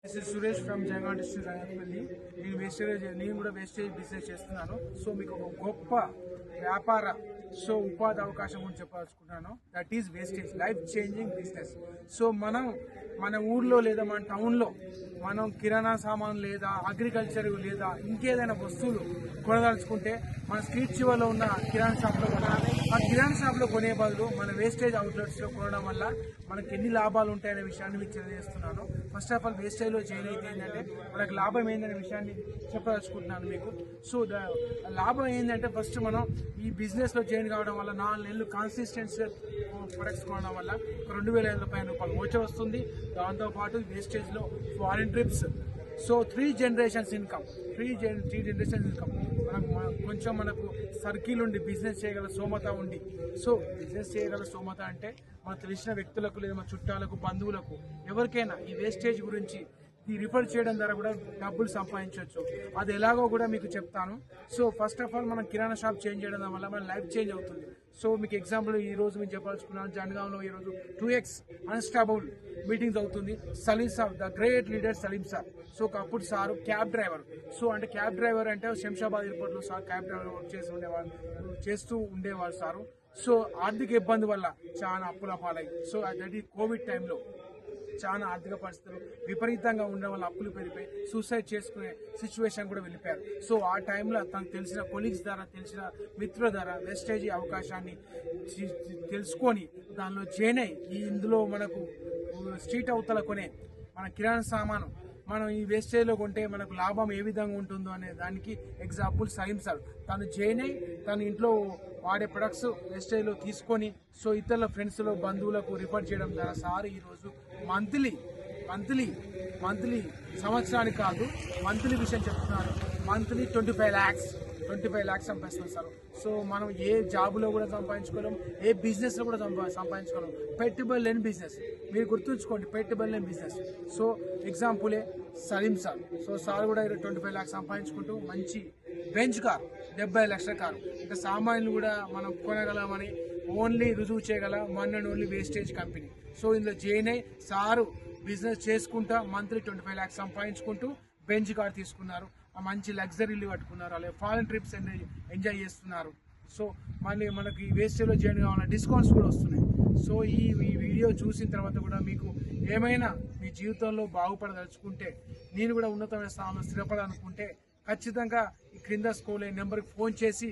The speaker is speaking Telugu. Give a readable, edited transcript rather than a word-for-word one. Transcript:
This is Suresh from Jagan district Rangapalli. నేను కూడా వేస్టేజ్ బిజినెస్ చేస్తున్నాను. సో మీకు ఒక గొప్ప వ్యాపార ఉపాధి అవకాశం గురించి చెప్పాలనుకుంటున్నాను. That is wastage, life changing business. So మన ఊర్లో లేదా మన టౌన్లో మనం కిరాణా సామాన్ లేదా అగ్రికల్చర్ లేదా ఇంకేదైనా వస్తువులు కొనదలుచుకుంటే మన స్ట్రీట్ చివర్లో ఉన్న కిరాణా షాప్లో కొనాలి. ఆ కిరాణా షాప్లో కొనే బదులు మన వేస్టేజ్ అవుట్లెట్స్లో కొనడం వల్ల మనకి ఎన్ని లాభాలు ఉంటాయనే విషయాన్ని మీకు తెలియజేస్తున్నాను. ఫస్ట్ ఆఫ్ ఆల్ వేస్టేజ్లో జాయిన్ అయితే ఏంటంటే మనకు లాభం ఏందనే విషయాన్ని చెప్పదలుచుకుంటున్నాను మీకు. సో లాభం ఏంటంటే ఫస్ట్ మనం ఈ బిజినెస్లో జాయిన్ కావడం వల్ల 4 నెలలు కాన్సిస్టెన్సీ ప్రొడక్ట్స్ కొనడం వల్ల 2,500 రూపాయలు వచ్చి వస్తుంది. దాంతోపాటు వేస్టేజ్లో foreign trips, so 3 generations income, 3 generations income. మనకు సర్కిల్ ఉండి బిజినెస్ చేయగల స్తోమత ఉండి, సో బిజినెస్ చేయగల స్తోమత అంటే మనకు తెలిసిన వ్యక్తులకు లేదా మన చుట్టాలకు బంధువులకు ఎవరికైనా ఈ వేస్టేజ్ గురించి రిఫర్ చేయడం ద్వారా కూడా డబ్బులు సంపాదించవచ్చు. అది ఎలాగో కూడా మీకు చెప్తాను. సో ఫస్ట్ ఆఫ్ ఆల్ మనం కిరాణా షాప్ చేంజ్ చేయడం వల్ల మన లైఫ్ చేంజ్ అవుతుంది. సో మీకు ఎగ్జాంపుల్ ఈ రోజు మీకు చెప్పాల్సుకున్నాను, జనగాంలో ఈరోజు 2x అన్స్టాబుల్ మీటింగ్స్ అవుతుంది. Salim sir, the great leader Salim sir. So అప్పుడు సారు క్యాబ్ డ్రైవర్. సో అంటే క్యాబ్ డ్రైవర్ అంటే శంషాబాద్ ఎయిర్పోర్ట్లో సార్ క్యాబ్ డ్రైవర్ వర్క్ చేస్తూ ఉండేవారు సారు. సో ఆర్థిక ఇబ్బంది వల్ల చాలా అప్పుల పాలై, సో దట్ ఈ కోవిడ్ టైంలో చాలా ఆర్థిక పరిస్థితులు విపరీతంగా ఉండడం వల్ల అప్పులు పెరిగిపోయి సూసైడ్ చేసుకునే సిచ్యువేషన్ కూడా వెళ్ళిపోయారు. సో ఆ టైంలో తనకు తెలిసిన కొలీగ్స్ ద్వారా, తెలిసిన మిత్రుల ద్వారా వేస్టేజ్ అవకాశాన్ని తెలుసుకొని దానిలో జాయిన్ అయ్యి ఇందులో మనకు స్ట్రీట్ అవతల కొనే మన కిరాణా సామాను మనం ఈ వేస్టేజ్లో కొంటే మనకు లాభం ఏ విధంగా ఉంటుందో అనే దానికి ఎగ్జాంపుల్ సలీం సార్. తను జాయిన్ అయ్యి తన ఇంట్లో వాడే ప్రొడక్ట్స్ వేస్టేజ్లో తీసుకొని సో ఇతరుల ఫ్రెండ్స్లో బంధువులకు రిఫర్ చేయడం ద్వారా సార్ ఈరోజు మంత్లీ సంవత్సరానికి కాదు, మంత్లీ విషయం చెప్తున్నారు, మంత్లీ 25 lakhs సంపాదిస్తున్నాం సార్. సో మనం ఏ జాబ్లో కూడా సంపాదించుకోలేం, ఏ బిజినెస్లో కూడా సంపాదించుకోలేం. పెట్టుబడి లేని బిజినెస్, మీరు గుర్తుంచుకోండి, పెట్టుబడి లేని బిజినెస్. సో ఎగ్జాంపులే సలీం సార్. సో సార్ కూడా 25 lakhs సంపాదించుకుంటూ మంచి బెంచ్ కార్, 70 లక్షల కారు, ఇంకా సామాన్యులు కూడా మనం కొనగలమని ఓన్లీ రుజువు చేయగల one and only wastage company. So ఇందులో జాయిన్ అయ్యి సారు బిజినెస్ చేసుకుంటా మంత్లీ 25 lakhs సంపాదించుకుంటూ బెంచ్ కార్ తీసుకున్నారు, మంచి లగ్జరీలు కట్టుకున్నారు, అలాగే ఫారెన్ ట్రిప్స్ ఎంజాయ్ చేస్తున్నారు. సో మళ్ళీ మనకి ఈ వేస్టేజ్లో జాయిన్ కావాలన్న డిస్కౌంట్స్ కూడా వస్తున్నాయి. సో ఈ వీడియో చూసిన తర్వాత కూడా మీకు ఏమైనా మీ జీవితంలో బాగుపడదలుచుకుంటే, నేను కూడా ఉన్నతమైన స్థానంలో స్థిరపడాలనుకుంటే ఖచ్చితంగా ఈ క్రింద స్క్రోల్ అయ్యే నెంబర్కి ఫోన్ చేసి